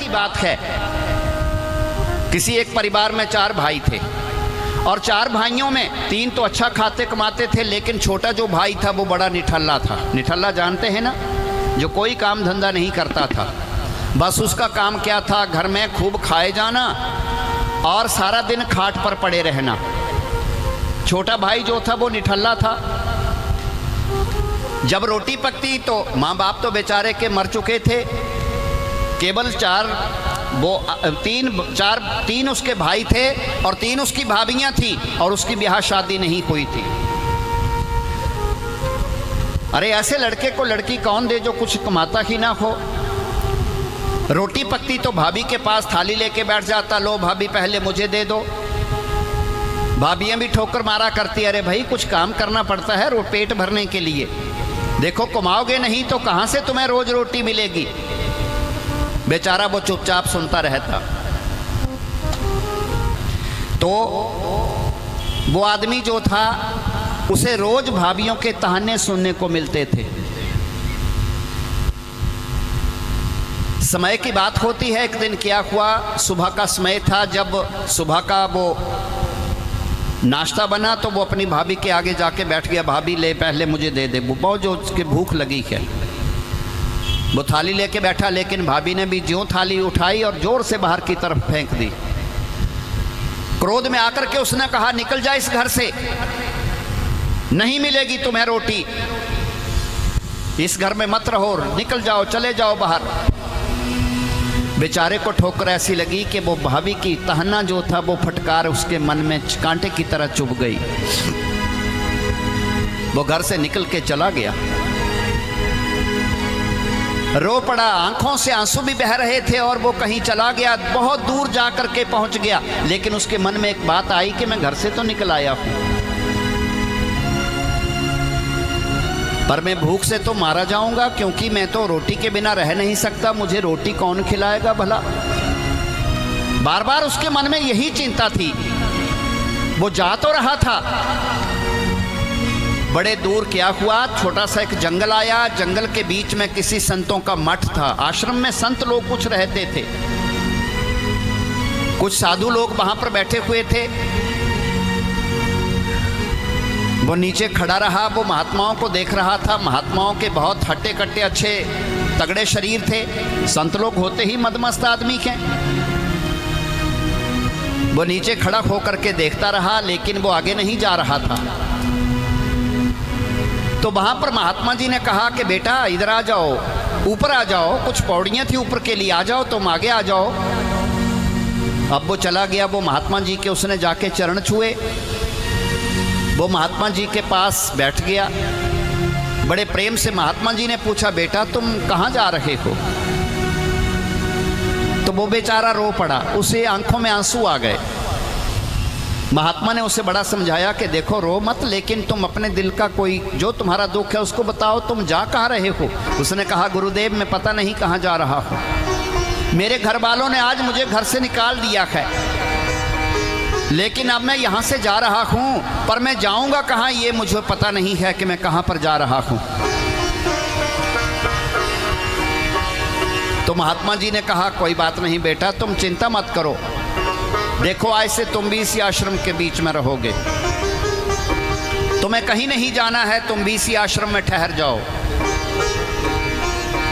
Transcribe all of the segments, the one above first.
की बात है, किसी एक परिवार में 4 भाई थे और 4 भाइयों में 3 तो अच्छा खाते कमाते थे, लेकिन छोटा जो भाई था वो बड़ा निठल्ला था। निठल्ला जानते हैं ना, जो कोई काम धंधा नहीं करता था, बस उसका काम क्या था, घर में खूब खाए जाना और सारा दिन खाट पर पड़े रहना। छोटा भाई जो था वो निठल्ला था। जब रोटी पकती तो माँ बाप तो बेचारे के मर चुके थे, केवल 3 उसके भाई थे और 3 उसकी भाभियां थी और उसकी ब्याह शादी नहीं हुई थी। अरे ऐसे लड़के को लड़की कौन दे जो कुछ कमाता ही ना हो। रोटी पकती तो भाभी के पास थाली लेके बैठ जाता, लो भाभी पहले मुझे दे दो। भाभियां भी ठोकर मारा करती, अरे भाई कुछ काम करना पड़ता है पेट भरने के लिए, देखो कमाओगे नहीं तो कहां से तुम्हें रोज रोटी मिलेगी। बेचारा वो चुपचाप सुनता रहता। तो वो आदमी जो था उसे रोज भाभियों के ताने सुनने को मिलते थे। समय की बात होती है, एक दिन क्या हुआ, सुबह का समय था, जब सुबह का वो नाश्ता बना तो वो अपनी भाभी के आगे जाके बैठ गया, भाभी ले पहले मुझे दे दे, वो बहुत जो उसकी भूख लगी है। वो थाली लेके बैठा, लेकिन भाभी ने भी ज्यों थाली उठाई और जोर से बाहर की तरफ फेंक दी। क्रोध में आकर के उसने कहा, निकल जा इस घर से, नहीं मिलेगी तुम्हें रोटी, इस घर में मत रहो, निकल जाओ, चले जाओ बाहर। बेचारे को ठोकर ऐसी लगी कि वो भाभी की तहना जो था वो फटकार उसके मन में कांटे की तरह चुभ गई। वो घर से निकल के चला गया, रो पड़ा, आंखों से आंसू भी बह रहे थे और वो कहीं चला गया, बहुत दूर जा कर के पहुंच गया। लेकिन उसके मन में एक बात आई कि मैं घर से तो निकल आया हूं, पर मैं भूख से तो मारा जाऊंगा, क्योंकि मैं तो रोटी के बिना रह नहीं सकता, मुझे रोटी कौन खिलाएगा भला। बार बार उसके मन में यही चिंता थी। वो जा तो रहा था, बड़े दूर क्या हुआ, छोटा सा एक जंगल आया। जंगल के बीच में किसी संतों का मठ था, आश्रम में संत लोग कुछ रहते थे, कुछ साधु लोग वहां पर बैठे हुए थे। वो नीचे खड़ा रहा, वो महात्माओं को देख रहा था। महात्माओं के बहुत हट्टे कट्टे अच्छे तगड़े शरीर थे, संत लोग होते ही मदमस्त आदमी के। वो नीचे खड़ा होकर के देखता रहा, लेकिन वो आगे नहीं जा रहा था। तो वहां पर महात्मा जी ने कहा कि बेटा इधर आ जाओ, ऊपर आ जाओ, कुछ पौड़ियां थी ऊपर के लिए, आ जाओ, तुम आगे आ जाओ। अब वो चला गया, वो महात्मा जी के उसने जाके चरण छुए, वो महात्मा जी के पास बैठ गया। बड़े प्रेम से महात्मा जी ने पूछा, बेटा तुम कहाँ जा रहे हो? तो वो बेचारा रो पड़ा, उसे आंखों में आंसू आ गए। महात्मा ने उसे बड़ा समझाया कि देखो रो मत, लेकिन तुम अपने दिल का कोई जो तुम्हारा दुख है उसको बताओ, तुम जा कहाँ रहे हो? उसने कहा, गुरुदेव मैं पता नहीं कहाँ जा रहा हूँ, मेरे घर वालों ने आज मुझे घर से निकाल दिया है, लेकिन अब मैं यहाँ से जा रहा हूँ, पर मैं जाऊँगा कहाँ ये मुझे पता नहीं है कि मैं कहाँ पर जा रहा हूँ। तो महात्मा जी ने कहा, कोई बात नहीं बेटा, तुम चिंता मत करो, देखो आज से तुम भी इसी आश्रम के बीच में रहोगे, तुम्हें कहीं नहीं जाना है, तुम भी इसी आश्रम में ठहर जाओ।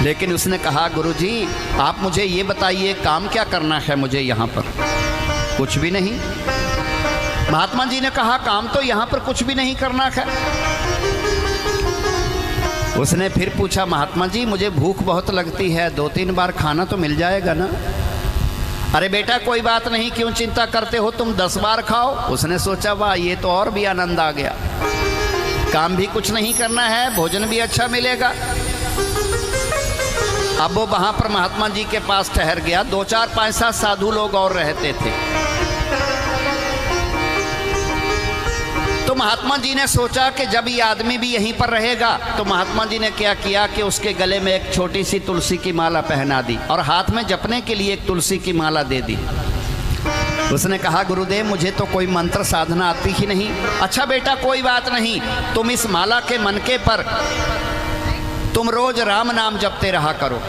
लेकिन उसने कहा, गुरुजी आप मुझे ये बताइए काम क्या करना है मुझे यहाँ पर? कुछ भी नहीं। महात्मा जी ने कहा, काम तो यहाँ पर कुछ भी नहीं करना है। उसने फिर पूछा, महात्मा जी मुझे भूख बहुत लगती है, 2-3 बार खाना तो मिल जाएगा ना? अरे बेटा कोई बात नहीं, क्यों चिंता करते हो, तुम 10 बार खाओ। उसने सोचा, वाह ये तो और भी आनंद आ गया, काम भी कुछ नहीं करना है, भोजन भी अच्छा मिलेगा। अब वो वहां पर महात्मा जी के पास ठहर गया। 2, 4, 5, 7 साधु लोग और रहते थे। तो महात्मा जी ने सोचा कि जब ये आदमी भी यहीं पर रहेगा, तो महात्मा जी ने क्या किया कि उसके गले में एक छोटी सी तुलसी की माला पहना दी और हाथ में जपने के लिए एक तुलसी की माला दे दी। उसने कहा, गुरुदेव मुझे तो कोई मंत्र साधना आती ही नहीं। अच्छा बेटा कोई बात नहीं, तुम इस माला के मनके पर तुम रोज राम नाम जपते रहा करो।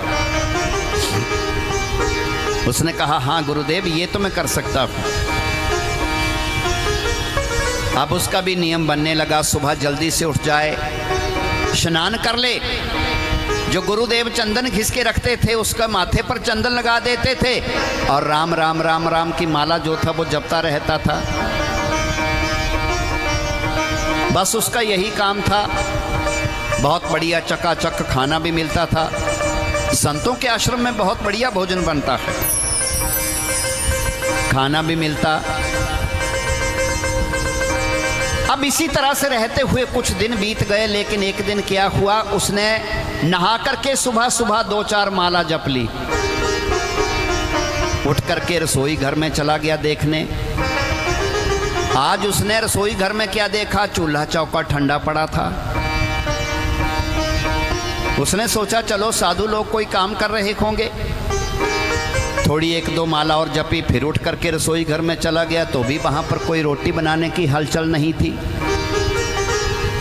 उसने कहा हाँ गुरुदेव ये तो मैं कर सकता हूँ। अब उसका भी नियम बनने लगा, सुबह जल्दी से उठ जाए, स्नान कर ले। जो गुरुदेव चंदन घिस के रखते थे उसका माथे पर चंदन लगा देते थे और राम राम राम राम की माला जो था वो जपता रहता था। बस उसका यही काम था। बहुत बढ़िया चकाचक खाना भी मिलता था। संतों के आश्रम में बहुत बढ़िया भोजन बनता है, खाना भी मिलता। अब इसी तरह से रहते हुए कुछ दिन बीत गए, लेकिन एक दिन क्या हुआ, उसने नहा करके सुबह सुबह 2-4 माला जप ली। उठ करके रसोई घर में चला गया देखने। आज उसने रसोई घर में क्या देखा, चूल्हा चौका ठंडा पड़ा था। उसने सोचा चलो साधु लोग कोई काम कर रहे होंगे। थोड़ी 1-2 माला और जपी, फिर उठ करके रसोई घर में चला गया तो भी वहां पर कोई रोटी बनाने की हलचल नहीं थी।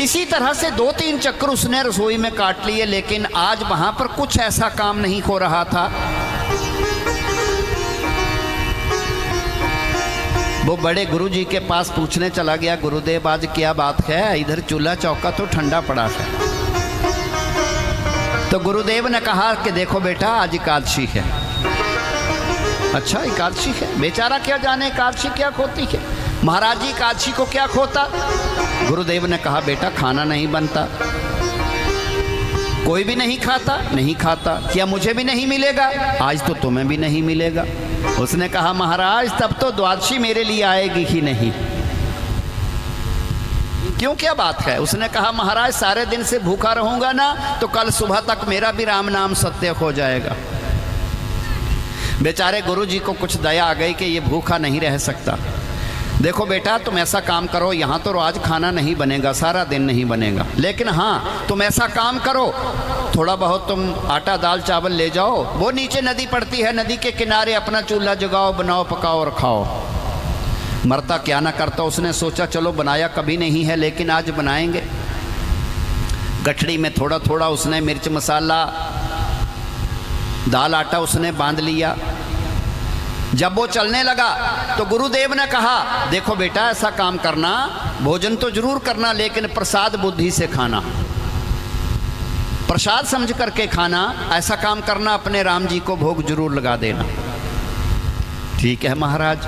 इसी तरह से 2-3 चक्कर उसने रसोई में काट लिए, लेकिन आज वहां पर कुछ ऐसा काम नहीं हो रहा था। वो बड़े गुरुजी के पास पूछने चला गया, गुरुदेव आज क्या बात है, इधर चूल्हा चौका तो ठंडा पड़ा है। तो गुरुदेव ने कहा कि देखो बेटा आज एकादशी है। अच्छा एकादशी है, बेचारा क्या जाने एकादशी क्या खोती है। महाराज जी एकादशी को क्या खोता। गुरुदेव ने कहा बेटा खाना नहीं बनता। कोई भी नहीं खाता, नहीं खाता, क्या मुझे भी नहीं मिलेगा, आज तो तुम्हें भी नहीं मिलेगा। उसने कहा महाराज तब तो द्वादशी मेरे लिए आएगी ही नहीं। क्यों क्या बात है। उसने कहा महाराज सारे दिन से भूखा रहूंगा ना तो कल सुबह तक मेरा भी राम नाम सत्य हो जाएगा। बेचारे गुरुजी को कुछ दया आ गई कि ये भूखा नहीं रह सकता। देखो बेटा तुम ऐसा काम करो, यहाँ तो आज खाना नहीं बनेगा, सारा दिन नहीं बनेगा, लेकिन हाँ तुम ऐसा काम करो, थोड़ा बहुत तुम आटा दाल चावल ले जाओ, वो नीचे नदी पड़ती है, नदी के किनारे अपना चूल्हा जगाओ, बनाओ पकाओ और खाओ। मरता क्या ना करता। उसने सोचा चलो बनाया कभी नहीं है लेकिन आज बनाएंगे। गठड़ी में थोड़ा थोड़ा उसने मिर्च मसाला दाल आटा उसने बांध लिया। जब वो चलने लगा तो गुरुदेव ने कहा देखो बेटा ऐसा काम करना, भोजन तो जरूर करना लेकिन प्रसाद बुद्धि से खाना, प्रसाद समझ करके खाना। ऐसा काम करना, अपने राम जी को भोग जरूर लगा देना। ठीक है महाराज।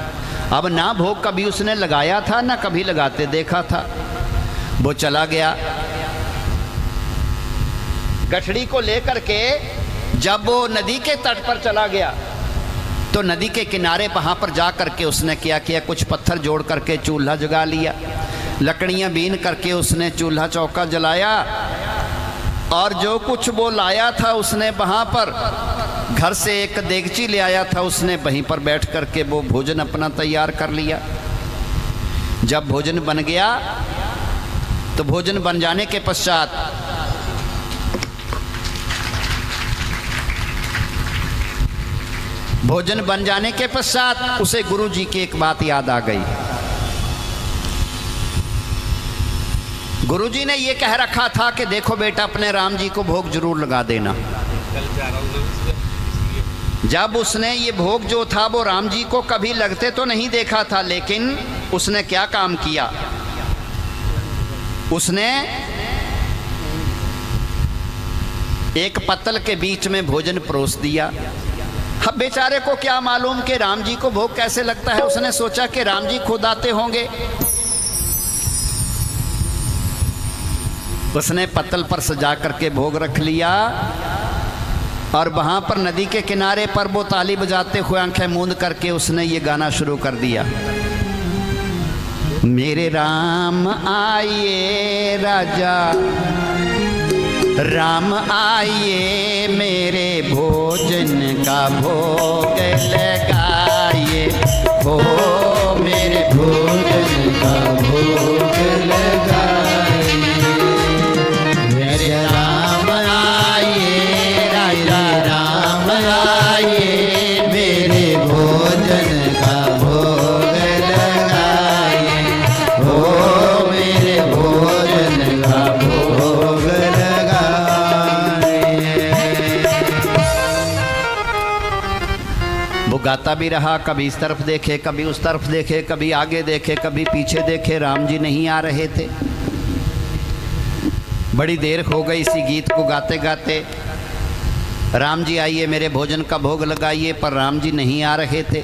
अब ना भोग कभी उसने लगाया था ना कभी लगाते देखा था। वो चला गया गठड़ी को लेकर के। जब वो नदी के तट पर चला गया तो नदी के किनारे वहाँ पर जा करके उसने क्या किया, कुछ पत्थर जोड़ करके चूल्हा जगा लिया, लकड़ियाँ बीन करके उसने चूल्हा चौका जलाया और जो कुछ वो लाया था उसने वहाँ पर घर से एक देगची ले आया था, उसने वहीं पर बैठ करके वो भोजन अपना तैयार कर लिया। जब भोजन बन गया तो भोजन बन जाने के पश्चात उसे गुरु जी की एक बात याद आ गई। गुरु जी ने ये कह रखा था कि देखो बेटा अपने राम जी को भोग जरूर लगा देना। जब उसने ये भोग जो था वो राम जी को कभी लगते तो नहीं देखा था, लेकिन उसने क्या काम किया, उसने एक पत्तल के बीच में भोजन परोस दिया। अब बेचारे को क्या मालूम कि राम जी को भोग कैसे लगता है। उसने सोचा कि राम जी खुद आते होंगे। उसने पत्तल पर सजा करके भोग रख लिया और वहां पर नदी के किनारे पर वो ताली बजाते हुए आंखें मूंद करके उसने ये गाना शुरू कर दिया। मेरे राम आइए राजा, राम आइए मेरे भोजन का भोग लगाइए, हो मेरे भोजन का भोग लगाइए। मेरे राम आइए राजा, राम आइए मेरे भोजन का भोग लगाइए, हो मेरे भोजन का भोग लगाइए। वो गाता भी रहा, कभी इस तरफ देखे, कभी उस तरफ देखे, कभी आगे देखे, कभी पीछे देखे, राम जी नहीं आ रहे थे। बड़ी देर हो गई इसी गीत को गाते गाते। राम जी आइए, मेरे भोजन का भोग लगाइए, पर राम जी नहीं आ रहे थे।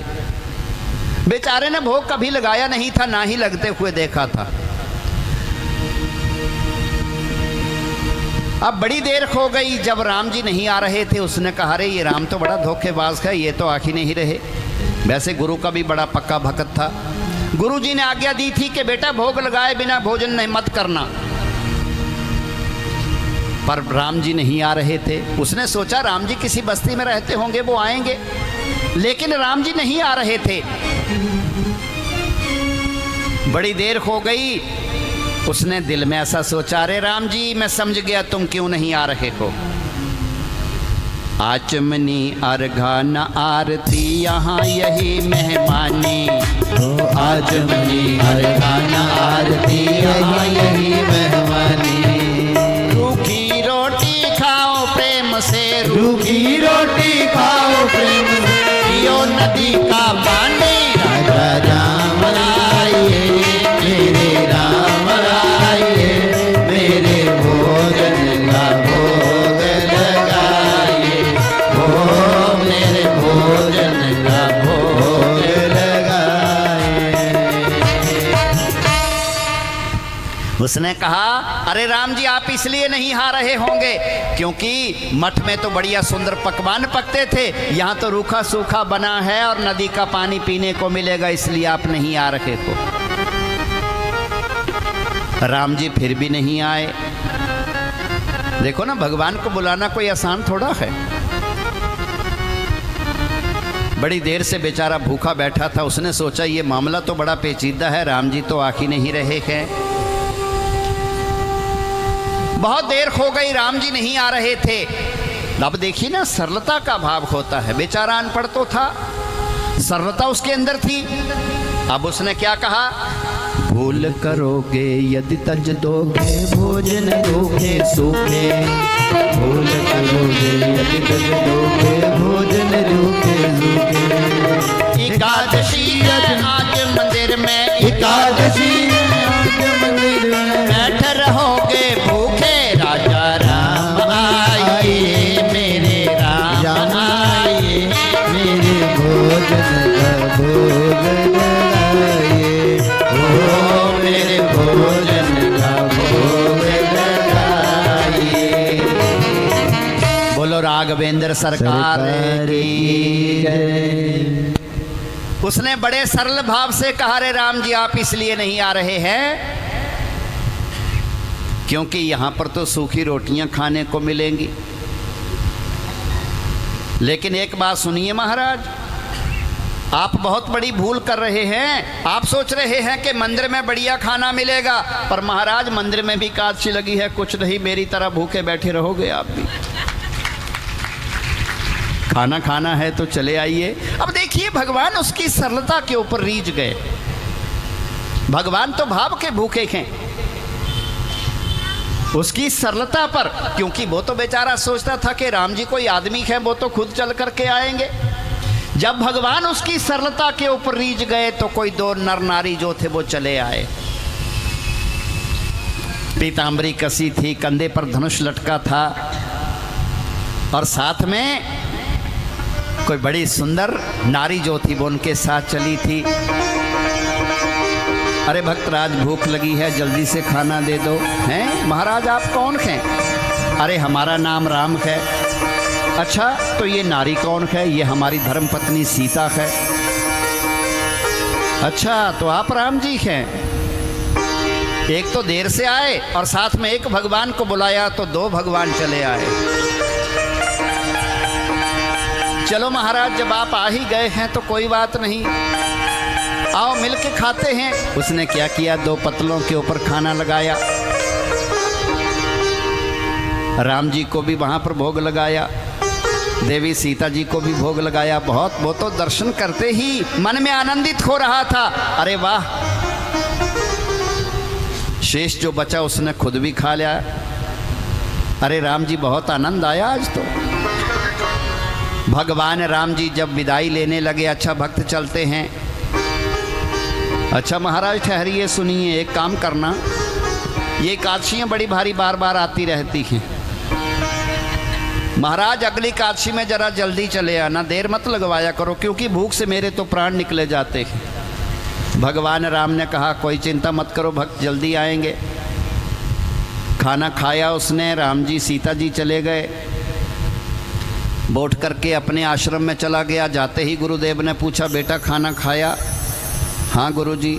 बेचारे ने भोग कभी लगाया नहीं था, ना ही लगते हुए देखा था। अब बड़ी देर हो गई, जब राम जी नहीं आ रहे थे, उसने कहा अरे ये राम तो बड़ा धोखेबाज है, ये तो आ ही नहीं रहे। वैसे गुरु का भी बड़ा पक्का भक्त था। गुरु जी ने आज्ञा दी थी कि बेटा भोग लगाए बिना भोजन नहीं मत करना, पर राम जी नहीं आ रहे थे। उसने सोचा राम जी किसी बस्ती में रहते होंगे, वो आएंगे, लेकिन राम जी नहीं आ रहे थे। बड़ी देर हो गई, उसने दिल में ऐसा सोचा अरे राम जी मैं समझ गया तुम क्यों नहीं आ रहे हो। आचमनी अर्घा न आरती यहाँ यही मेहमानी, आचमनी अर्घा न आरती यहाँ यही मेहमानी। रूखी रोटी खाओ प्रेम से, रूखी रोटी खाओ प्रेम से, पियो नदी का पानी। राजा राम आइए, मेरे राम आइए, मेरे भोजन का भोग लगाइए, ओ मेरे भोजन का भोग लगाइए। उसने कहा अरे राम जी आप इसलिए नहीं आ रहे होंगे क्योंकि मठ में तो बढ़िया सुंदर पकवान पकते थे, यहाँ तो रूखा सूखा बना है और नदी का पानी पीने को मिलेगा, इसलिए आप नहीं आ रहे हो। राम जी फिर भी नहीं आए। देखो ना, भगवान को बुलाना कोई आसान थोड़ा है। बड़ी देर से बेचारा भूखा बैठा था। उसने सोचा ये मामला तो बड़ा पेचीदा है, राम जी तो आ ही नहीं रहे हैं। बहुत देर हो गई, राम जी नहीं आ रहे थे। अब देखिए ना, सरलता का भाव होता है। बेचारा अनपढ़ तो था, सरलता उसके अंदर थी। अब उसने क्या कहा, भूल करोगे यदि तज दोगे भोजन दोगे सूखे, भूल करोगे यदि तज दोगे भोजन दोगे सूखे। एकादशी आज मंदिर में, एकादशी आज मंदिर में, बैठ रहोगे भूखे, राजा राम आइए, मेरे राम आइए, मेरे भोजन का भोग लगाइए, ओ मेरे भोजन का भोग लगाइए। बोलो राघवेंद्र सरकार की जय। उसने बड़े सरल भाव से कहा रे राम जी आप इसलिए नहीं आ रहे हैं क्योंकि यहाँ पर तो सूखी रोटियां खाने को मिलेंगी। लेकिन एक बात सुनिए महाराज, आप बहुत बड़ी भूल कर रहे हैं। आप सोच रहे हैं कि मंदिर में बढ़िया खाना मिलेगा, पर महाराज मंदिर में भी एकादशी लगी है, कुछ नहीं मेरी तरह भूखे बैठे रहोगे आप भी। खाना खाना है तो चले आइए। अब देखिए भगवान उसकी सरलता के ऊपर रीझ गए। भगवान तो भाव के भूखे हैं, उसकी सरलता पर, क्योंकि वो तो बेचारा सोचता था कि राम जी कोई आदमी है, वो तो खुद चल करके आएंगे। जब भगवान उसकी सरलता के ऊपर रीझ गए तो कोई दो नर नारी जो थे वो चले आए। पीतांबरी कसी थी, कंधे पर धनुष लटका था, और साथ में कोई बड़ी सुंदर नारी जो थी वो उनके साथ चली थी। अरे भक्तराज भूख लगी है, जल्दी से खाना दे दो। हैं महाराज आप कौन हैं? अरे हमारा नाम राम है। अच्छा तो ये नारी कौन है? ये हमारी धर्मपत्नी सीता है। अच्छा तो आप राम जी हैं। एक तो देर से आए और साथ में एक भगवान को बुलाया तो दो भगवान चले आए। चलो महाराज जब आप आ ही गए हैं तो कोई बात नहीं, आओ मिल के खाते हैं। उसने क्या किया, दो पतलों के ऊपर खाना लगाया, राम जी को भी वहां पर भोग लगाया, देवी सीता जी को भी भोग लगाया। बहुत वो तो दर्शन करते ही मन में आनंदित हो रहा था। अरे वाह, शेष जो बचा उसने खुद भी खा लिया। अरे राम जी बहुत आनंद आया आज तो। भगवान राम जी जब विदाई लेने लगे, अच्छा भक्त चलते हैं। अच्छा महाराज ठहरिए, सुनिए, एक काम करना, ये एकादशियाँ बड़ी भारी बार बार आती रहती हैं। महाराज अगली एकादशी में जरा जल्दी चले आना, देर मत लगवाया करो, क्योंकि भूख से मेरे तो प्राण निकले जाते हैं। भगवान राम ने कहा कोई चिंता मत करो भक्त, जल्दी आएंगे। खाना खाया उसने, राम जी सीता जी चले गए। बोट करके अपने आश्रम में चला गया। जाते ही गुरुदेव ने पूछा बेटा खाना खाया? हाँ गुरुजी।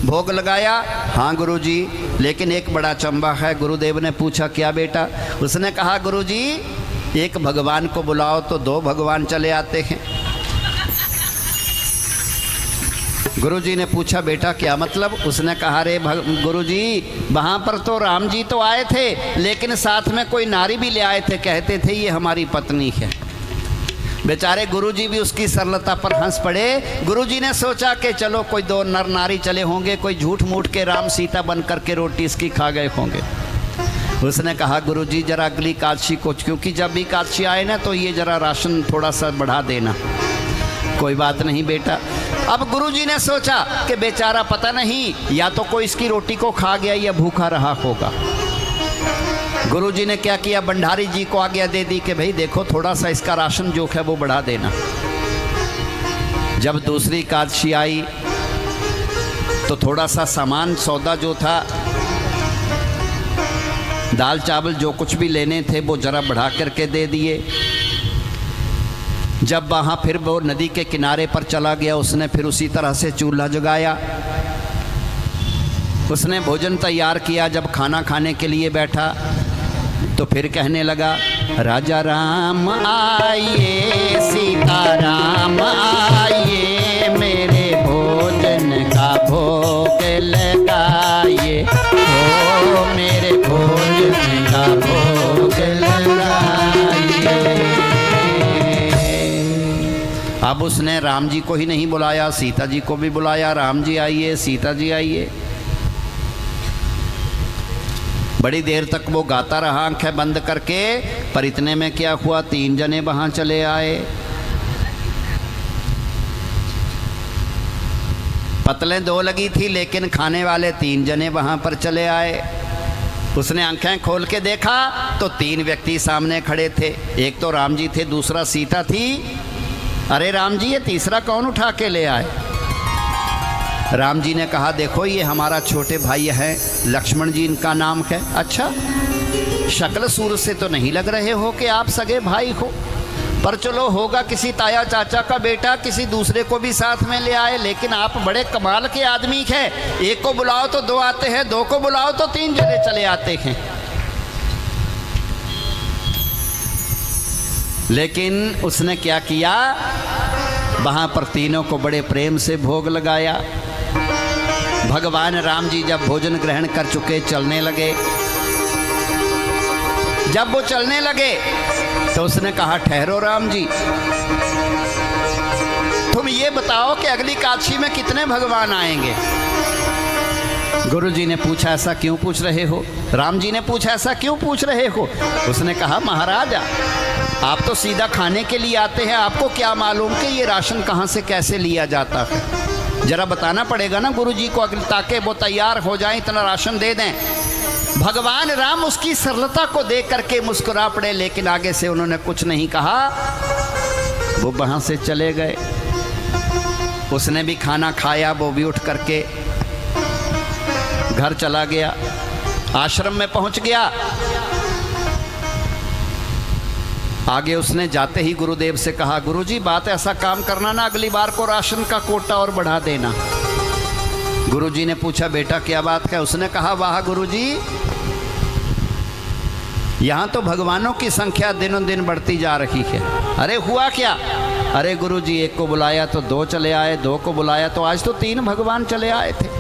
भोग लगाया? हाँ गुरुजी। लेकिन एक बड़ा चंबा है। गुरुदेव ने पूछा क्या बेटा? उसने कहा गुरुजी एक भगवान को बुलाओ तो दो भगवान चले आते हैं। गुरुजी ने पूछा बेटा क्या मतलब? उसने कहा रे गुरुजी वहाँ पर तो राम जी तो आए थे, लेकिन साथ में कोई नारी भी ले आए थे, कहते थे ये हमारी पत्नी है। बेचारे गुरुजी भी उसकी सरलता पर हंस पड़े। गुरुजी ने सोचा कि चलो कोई दो नर नारी चले होंगे, कोई झूठ मूठ के राम सीता बन करके रोटी इसकी खा गए होंगे। उसने कहा गुरुजी जरा अगली एकादशी को, क्योंकि जब भी एकादशी आए ना तो ये जरा राशन थोड़ा सा बढ़ा देना। कोई बात नहीं बेटा। अब गुरुजी ने सोचा कि बेचारा पता नहीं या तो कोई इसकी रोटी को खा गया या भूखा रहा होगा। गुरुजी ने क्या किया, भंडारी जी को आज्ञा दे दी कि भाई देखो थोड़ा सा इसका राशन जो है वो बढ़ा देना। जब दूसरी एकादशी आई तो थोड़ा सा सामान सौदा जो था, दाल चावल जो कुछ भी लेने थे वो जरा बढ़ा करके दे दिए। जब वहाँ फिर वो नदी के किनारे पर चला गया, उसने फिर उसी तरह से चूल्हा जगाया, उसने भोजन तैयार किया। जब खाना खाने के लिए बैठा तो फिर कहने लगा राजा राम आइए, सीता राम आइए, मेरे भोजन का भोग लगाइए, ओ मेरे भोजन का भोग लगाइए। अब उसने राम जी को ही नहीं बुलाया, सीता जी को भी बुलाया। राम जी आइए, सीता जी आइए। बड़ी देर तक वो गाता रहा आंखें बंद करके, पर इतने में क्या हुआ, तीन जने वहां चले आए। पतलें दो लगी थी, लेकिन खाने वाले तीन जने वहां पर चले आए। उसने आंखें खोल के देखा तो तीन व्यक्ति सामने खड़े थे। एक तो राम जी थे, दूसरा सीता थी। अरे राम जी ये तीसरा कौन उठा के ले आए? राम जी ने कहा देखो ये हमारा छोटे भाई हैं, लक्ष्मण जी इनका नाम है। अच्छा, शक्ल सूरत से तो नहीं लग रहे हो कि आप सगे भाई हो, पर चलो होगा किसी ताया चाचा का बेटा, किसी दूसरे को भी साथ में ले आए। लेकिन आप बड़े कमाल के आदमी हैं, एक को बुलाओ तो दो आते हैं, दो को बुलाओ तो तीन जने चले आते हैं। लेकिन उसने क्या किया, वहां पर तीनों को बड़े प्रेम से भोग लगाया। भगवान राम जी जब भोजन ग्रहण कर चुके चलने लगे। जब वो चलने लगे तो उसने कहा ठहरो राम जी, तुम ये बताओ कि अगली एकादशी में कितने भगवान आएंगे? गुरु जी ने पूछा ऐसा क्यों पूछ रहे हो? राम जी ने पूछा ऐसा क्यों पूछ रहे हो? उसने कहा महाराज आप तो सीधा खाने के लिए आते हैं, आपको क्या मालूम कि ये राशन कहाँ से कैसे लिया जाता है? जरा बताना पड़ेगा ना गुरु जी को, ताकि वो तैयार हो जाए, इतना राशन दे दें। भगवान राम उसकी सरलता को देख करके मुस्कुरा पड़े, लेकिन आगे से उन्होंने कुछ नहीं कहा। वो वहाँ से चले गए। उसने भी खाना खाया, वो भी उठ करके घर चला गया, आश्रम में पहुँच गया। आगे उसने जाते ही गुरुदेव से कहा गुरुजी बात ऐसा काम करना ना, अगली बार को राशन का कोटा और बढ़ा देना। गुरुजी ने पूछा बेटा क्या बात है? उसने कहा वाह गुरुजी, यहाँ तो भगवानों की संख्या दिनों दिन बढ़ती जा रही है। अरे हुआ क्या? अरे गुरुजी एक को बुलाया तो दो चले आए, दो को बुलाया तो आज तो तीन भगवान चले आए थे।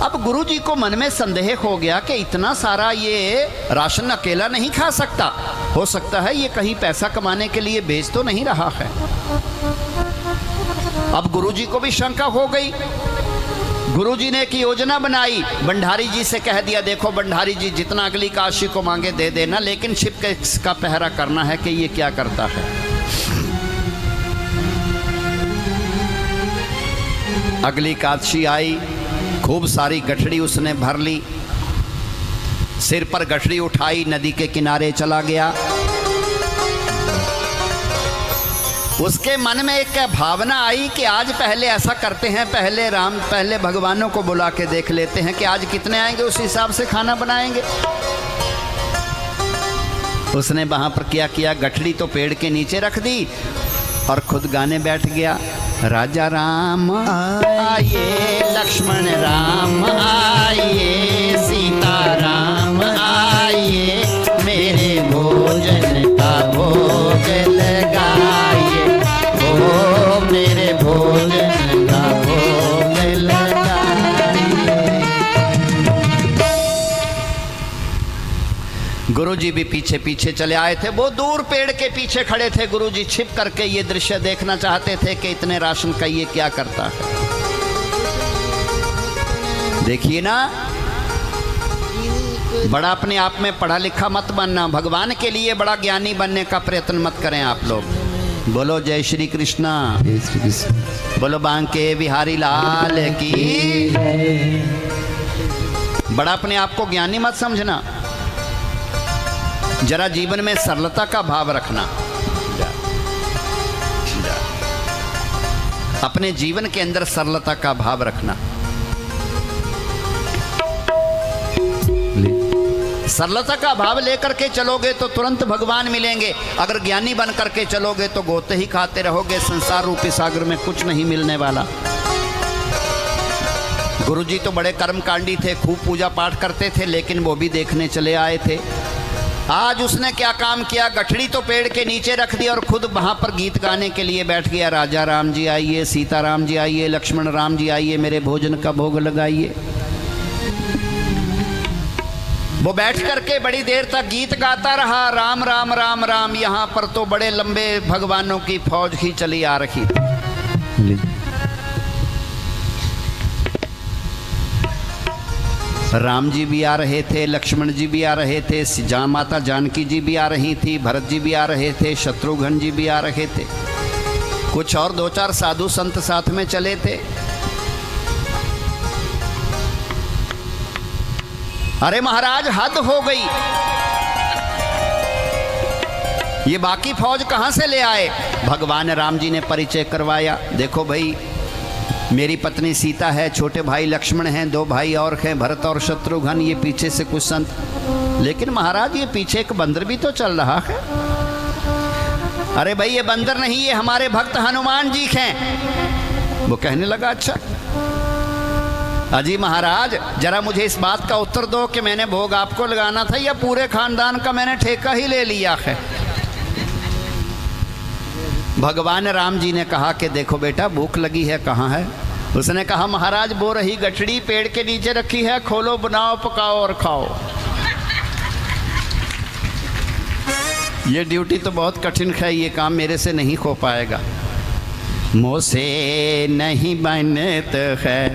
अब गुरुजी को मन में संदेह हो गया कि इतना सारा ये राशन अकेला नहीं खा सकता, हो सकता है ये कहीं पैसा कमाने के लिए बेच तो नहीं रहा है। अब गुरुजी को भी शंका हो गई। गुरुजी ने एक योजना बनाई, भंडारी जी से कह दिया देखो भंडारी जी जितना अगली काशी को मांगे दे देना, लेकिन छिप के इसका पहरा करना है कि ये क्या करता है। अगली काशी आई, खूब सारी गठड़ी उसने भर ली, सिर पर गठड़ी उठाई, नदी के किनारे चला गया। उसके मन में एक भावना आई कि आज पहले ऐसा करते हैं, पहले भगवानों को बुला के देख लेते हैं कि आज कितने आएंगे, उस हिसाब से खाना बनाएंगे। उसने वहां पर क्या किया, गठड़ी तो पेड़ के नीचे रख दी और खुद गाने बैठ गया। राजा राम आइए, लक्ष्मण राम आइए, सीता राम आइए, मेरे भोजन का भोग लगाइए, ओ मेरे भोजन का भोग लगाइए। गुरुजी भी पीछे पीछे चले आए थे। वो दूर पेड़ के पीछे खड़े थे। गुरुजी छिप करके ये दृश्य देखना चाहते थे कि इतने राशन का ये क्या करता है। देखिए ना, बड़ा अपने आप में पढ़ा लिखा मत बनना, भगवान के लिए बड़ा ज्ञानी बनने का प्रयत्न मत करें आप लोग। बोलो जय श्री कृष्णा, बोलो बांके बिहारी लाल की। बड़ा अपने आप को ज्ञानी मत समझना, जरा जीवन में सरलता का भाव रखना। अपने जीवन के अंदर सरलता का भाव रखना। सरलता का भाव लेकर के चलोगे तो तुरंत भगवान मिलेंगे। अगर ज्ञानी बन करके चलोगे तो गोते ही खाते रहोगे, संसार रूपी सागर में कुछ नहीं मिलने वाला। गुरुजी तो बड़े कर्मकांडी थे, खूब पूजा पाठ करते थे, लेकिन वो भी देखने चले आए थे। आज उसने क्या काम किया, गठड़ी तो पेड़ के नीचे रख दी और खुद वहां पर गीत गाने के लिए बैठ गया। राजा राम जी आइए, सीता राम जी आइए, लक्ष्मण राम जी आइए, मेरे भोजन का भोग लगाइए। वो बैठ करके बड़ी देर तक गीत गाता रहा, राम राम राम राम। यहाँ पर तो बड़े लंबे भगवानों की फौज ही चली आ रही थी। राम जी भी आ रहे थे, लक्ष्मण जी भी आ रहे थे, माता जानकी जी भी आ रही थी, भरत जी भी आ रहे थे, शत्रुघ्न जी भी आ रहे थे, कुछ और 2-4 साधु संत साथ में चले थे। अरे महाराज हद हो गई, ये बाकी फौज कहां से ले आए। भगवान राम जी ने परिचय करवाया, देखो भाई मेरी पत्नी सीता है, छोटे भाई लक्ष्मण हैं, 2 भाई और हैं भरत और शत्रुघ्न, ये पीछे से कुछ संत। लेकिन महाराज ये पीछे एक बंदर भी तो चल रहा है। अरे भाई ये बंदर नहीं, ये हमारे भक्त हनुमान जी हैं। वो कहने लगा अच्छा अजी महाराज जरा मुझे इस बात का उत्तर दो कि मैंने भोग आपको लगाना था या पूरे खानदान का मैंने ठेका ही ले लिया है। भगवान राम जी ने कहा कि देखो बेटा भूख लगी है, कहाँ है। उसने कहा महाराज वो रही गठड़ी पेड़ के नीचे रखी है, खोलो बनाओ पकाओ और खाओ। ये ड्यूटी तो बहुत कठिन है, ये काम मेरे से नहीं हो पाएगा। मुझसे नहीं बनत है,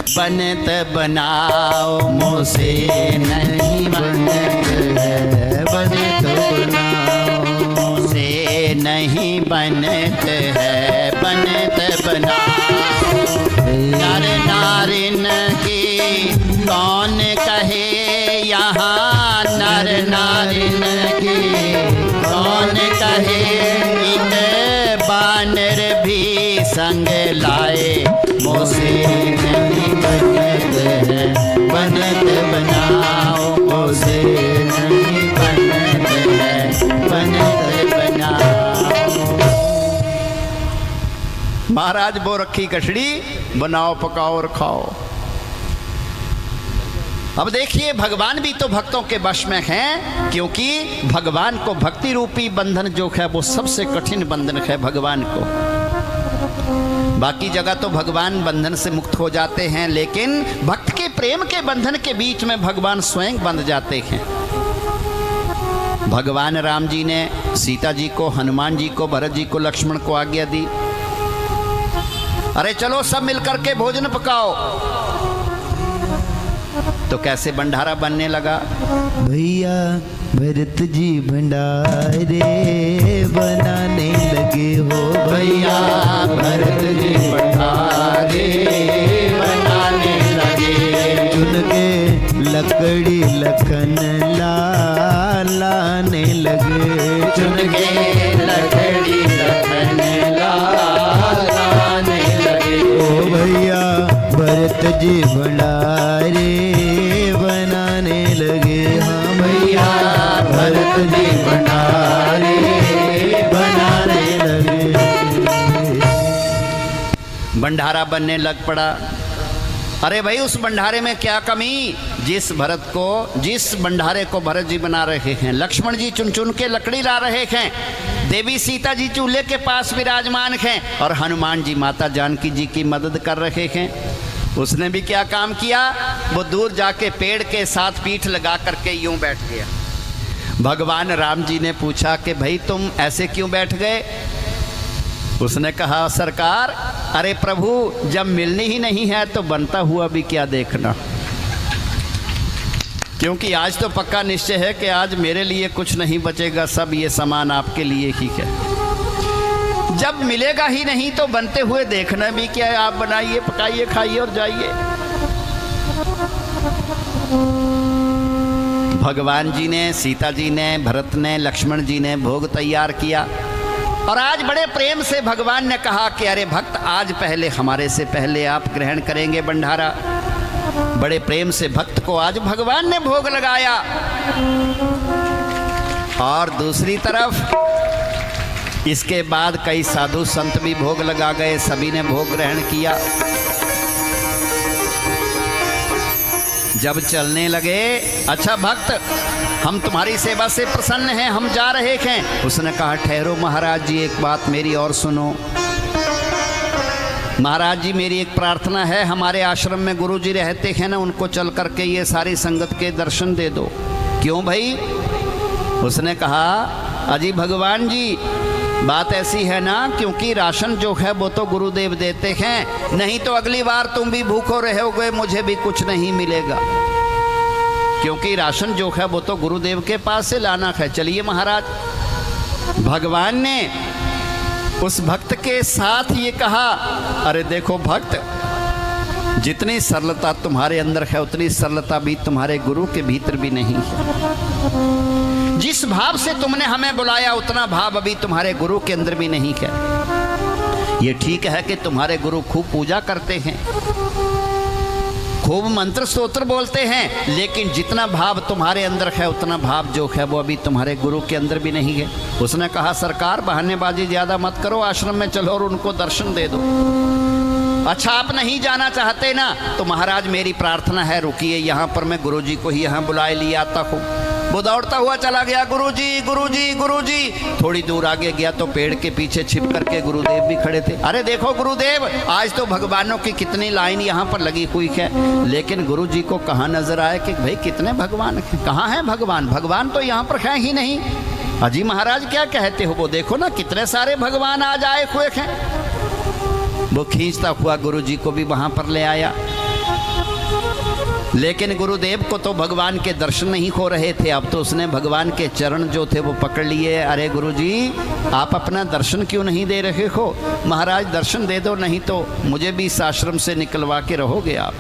बनत बनाओ, मुझसे नहीं बनत है, बनत बनाओ, मुझसे नहीं बनत है, बनत बनाओ। नर नारिन की कौन कहे यहाँ, नर नारिन की कौन कहे, इन बानर भी संग लाए, मुझसे नहीं बनत है, बनत बनाओ, मुझसे नहीं बनत है, बनत बनाओ। महाराज वो रखी कछड़ी, बनाओ पकाओ और खाओ। अब देखिए भगवान भी तो भक्तों के वश में हैं, क्योंकि भगवान को भक्ति रूपी बंधन जो है वो सबसे कठिन बंधन है भगवान को। बाकी जगह तो भगवान बंधन से मुक्त हो जाते हैं, लेकिन भक्त के प्रेम के बंधन के बीच में भगवान स्वयं बंध जाते हैं। भगवान राम जी ने सीता जी को, हनुमान जी को, भरत जी को, लक्ष्मण को आज्ञा दी, अरे चलो सब मिलकर के भोजन पकाओ। तो कैसे भंडारा बनने लगा? भैया भरत जी भंडारे बनाने लगे हो। भैया भरत जी भंडारे बनाने लगे। चुन के लकड़ी लखन लाने लगे। चुन के लकड़ी लखन लाने लगे। ओ भैया भरत जी भंडारे बनाने लगे। हाँ भैया भरत जी भंडारे बनाने लगे। भंडारा बनने लग पड़ा। अरे भाई उस भंडारे में क्या कमी, जिस भंडारे को भरत जी बना रहे हैं, लक्ष्मण जी चुन चुन के लकड़ी ला रहे हैं, देवी सीता जी चूल्हे के पास विराजमान हैं और हनुमान जी माता जानकी जी की मदद कर रहे हैं। उसने भी क्या काम किया, वो दूर जाके पेड़ के साथ पीठ लगा करके यूं बैठ गया। भगवान राम जी ने पूछा कि भाई तुम ऐसे क्यों बैठ गए? उसने कहा सरकार, अरे प्रभु जब मिलनी ही नहीं है तो बनता हुआ भी क्या देखना, क्योंकि आज तो पक्का निश्चय है कि आज मेरे लिए कुछ नहीं बचेगा, सब ये सामान आपके लिए ही है। जब मिलेगा ही नहीं तो बनते हुए देखना भी क्या है, आप बनाइए पकाइए खाइए और जाइए। भगवान जी ने, सीता जी ने, भरत ने, लक्ष्मण जी ने भोग तैयार किया और आज बड़े प्रेम से भगवान ने कहा कि अरे भक्त आज पहले हमारे से पहले आप ग्रहण करेंगे भंडारा। बड़े प्रेम से भक्त को आज भगवान ने भोग लगाया। और दूसरी तरफ इसके बाद कई साधु संत भी भोग लगा गए, सभी ने भोग ग्रहण किया। जब चलने लगे, अच्छा भक्त हम तुम्हारी सेवा से प्रसन्न हैं, हम जा रहे हैं। उसने कहा ठहरो महाराज जी, एक बात मेरी और सुनो। महाराज जी मेरी एक प्रार्थना है, हमारे आश्रम में गुरु जी रहते हैं ना, उनको चल करके ये सारी संगत के दर्शन दे दो। क्यों भाई? उसने कहा अजी भगवान जी बात ऐसी है ना, क्योंकि राशन जो है वो तो गुरुदेव देते हैं, नहीं तो अगली बार तुम भी भूखो रहोगे, मुझे भी कुछ नहीं मिलेगा, क्योंकि राशन जो है वो तो गुरुदेव के पास से लाना है। चलिए महाराज। भगवान ने उस भक्त के साथ ये कहा, अरे देखो भक्त, जितनी सरलता तुम्हारे अंदर है उतनी सरलता भी तुम्हारे गुरु के भीतर भी नहीं है। जिस भाव से तुमने हमें बुलाया उतना भाव अभी तुम्हारे गुरु के अंदर भी नहीं है। ये ठीक है कि तुम्हारे गुरु खूब पूजा करते हैं, खूब मंत्र स्तोत्र बोलते हैं, लेकिन जितना भाव तुम्हारे अंदर है उतना भाव जो है वो अभी तुम्हारे गुरु के अंदर भी नहीं है। उसने कहा सरकार बहानेबाजी ज्यादा मत करो, आश्रम में चलो और उनको दर्शन दे दो। अच्छा आप नहीं जाना चाहते ना, तो महाराज मेरी प्रार्थना है रुकिए, यहाँ पर मैं गुरु जी को ही यहाँ बुलाए लिए आता हूँ। वो दौड़ता हुआ चला गया, गुरुजी गुरुजी गुरुजी। थोड़ी दूर आगे गया तो पेड़ के पीछे छिप करके गुरुदेव भी खड़े थे। अरे देखो गुरुदेव, आज तो भगवानों की कितनी लाइन यहाँ पर लगी हुई है, लेकिन गुरुजी को कहाँ नजर आए कि भाई कितने भगवान हैं, कहाँ हैं भगवान? भगवान तो यहाँ पर है ही नहीं। अजी महाराज क्या कहते हो, वो देखो ना कितने सारे भगवान आज आए हुए हैं। वो खींचता हुआ गुरुजी को भी वहाँ पर ले आया, लेकिन गुरुदेव को तो भगवान के दर्शन नहीं हो रहे थे। अब तो उसने भगवान के चरण जो थे वो पकड़ लिए। अरे गुरुजी आप अपना दर्शन क्यों नहीं दे रहे हो? महाराज दर्शन दे दो, नहीं तो मुझे भी इस आश्रम से निकलवा के रहोगे आप।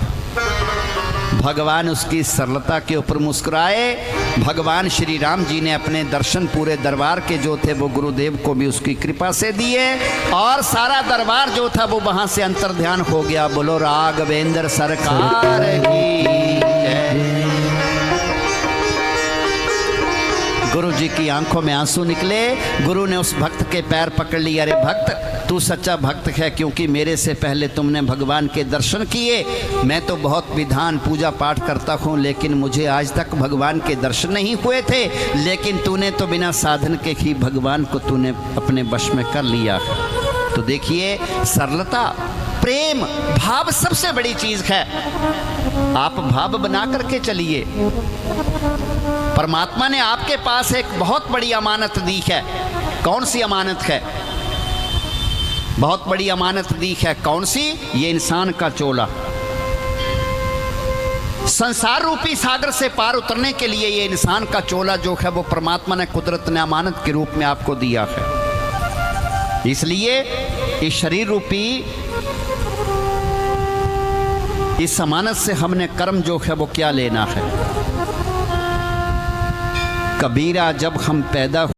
भगवान उसकी सरलता के ऊपर मुस्कुराए। भगवान श्री राम जी ने अपने दर्शन पूरे दरबार के जो थे वो गुरुदेव को भी उसकी कृपा से दिए, और सारा दरबार जो था वो वहां से अंतर्ध्यान हो गया। बोलो राघवेंद्र सरकार की। गुरु जी की आंखों में आंसू निकले। गुरु ने उस भक्त के पैर पकड़ लिए। अरे भक्त तू सच्चा भक्त है, क्योंकि मेरे से पहले तुमने भगवान के दर्शन किए। मैं तो बहुत विधान पूजा पाठ करता हूँ, लेकिन मुझे आज तक भगवान के दर्शन नहीं हुए थे, लेकिन तूने तो बिना साधन के ही भगवान को तूने अपने वश में कर लिया। तो देखिए सरलता, प्रेम, भाव सबसे बड़ी चीज है। आप भाव बना करके चलिए। परमात्मा ने आपके पास एक बहुत बड़ी अमानत दी है। कौन सी अमानत है? बहुत बड़ी अमानत दी है। कौन सी? ये इंसान का चोला। संसार रूपी सागर से पार उतरने के लिए ये इंसान का चोला जो है वो परमात्मा ने कुदरत ने अमानत के रूप में आपको दिया है। इसलिए इस शरीर रूपी इस अमानत से हमने कर्म जो है वो क्या लेना है। कबीरा जब हम पैदा